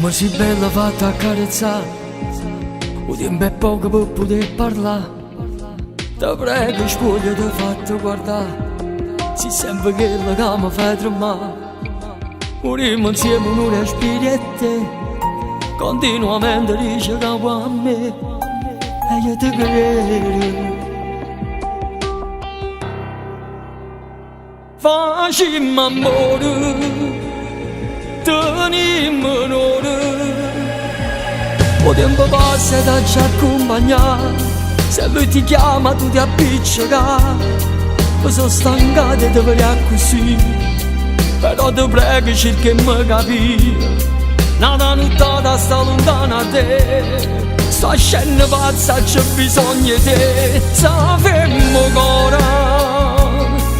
Come si bella fatta accarezzare, il tempo è poco per poter parlare. Ti prego spoglio ti fatto guardare, si sempre che la cama fa tremare. Morimmo insieme un respiro e te, continuamente dice capo a me, e io ti credo. Facciamo amore, tenimmo un'ora. Il tempo passa e ti accompagna, se lui ti chiama tu ti appiccica. Mi sono stancato e ti vorrei così, però ti prego cerca di mi capire. Una nottata sta lontana da te, sto scendendo pazza c'è bisogno di te. Sappiamo ancora,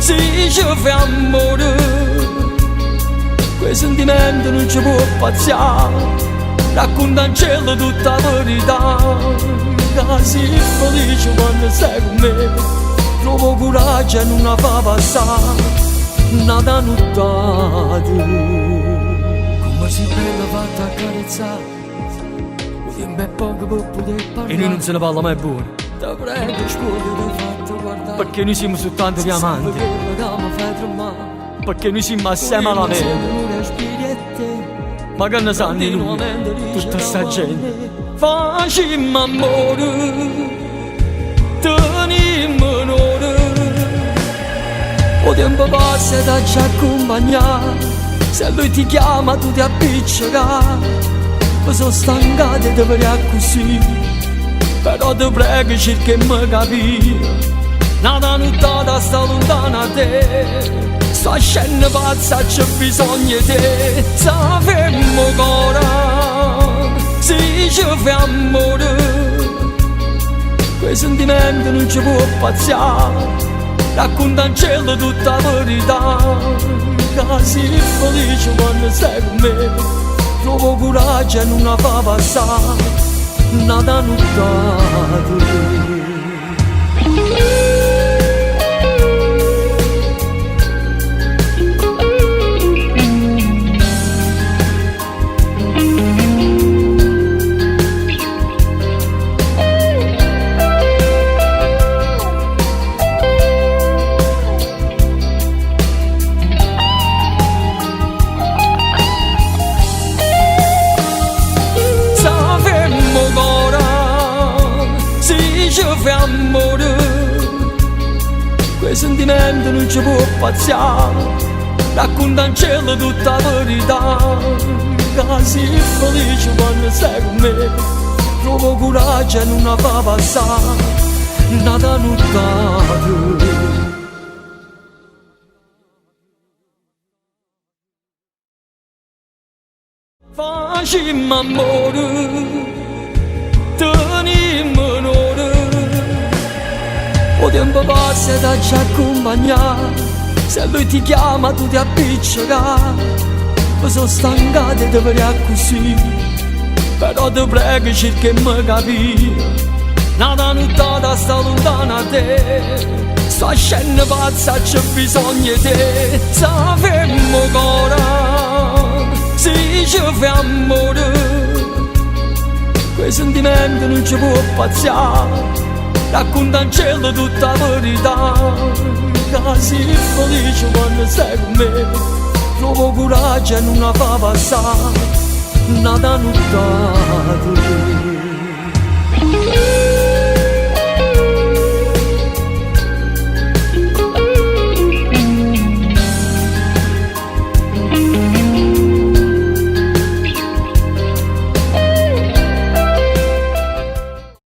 si ci fa amore, quei sentimenti non ci può pazziare. Racconta in cielo tutta la verità, che sei felice quando sei con me. Trovo coraggio e non la fa passare una nottata. Come si bella fatta accarezzare, il tempo è poco per poter parlare. E noi non se ne parla mai buono, ti prego spoglio ti fatto guardare, perché noi siamo soltanto diamanti, perché noi siamo assieme alla mente. Ma che ne sanno di noi, tutta sta gente? Facciamo amore, tenimmo un'ora. Il tempo passa e ti accompagna, se lui ti chiama tu ti appiccica. Mi sono stancato e ti vorrei così, però ti prego cerca di mi capire. Una nottata sta lontana da te, sto scendendo pazza c'è bisogno di te. Sappiamo ancora, si ci fa amore, quei sentimenti non ci può pazziare. Racconta in cielo tutta la verità, che sei felice quando sei con me. Trovo coraggio e non la fa passare una nottata. Amore, quei sentimenti non ci può pazziare. Racconta in cielo tutta la verità, che sei felice quando sei con me. Trovo coraggio e non la fa passare una nottata. Facciamo amore, tenimmo un'ora. Il tempo passa e ti accompagna, se lui ti chiama tu ti appiccica. Mi sono stancato e ti vorrei così, però ti prego cerca di mi capire. Una nottata sta lontana da te, sto scendendo pazza c'è bisogno di te. Sappiamo ancora, si ci fa amore, quei sentimenti non ci può pazziare. Racconta in cielo tutta la verità, che sei felice quando sei con me. Trovo coraggio e non la fa passare una nottata.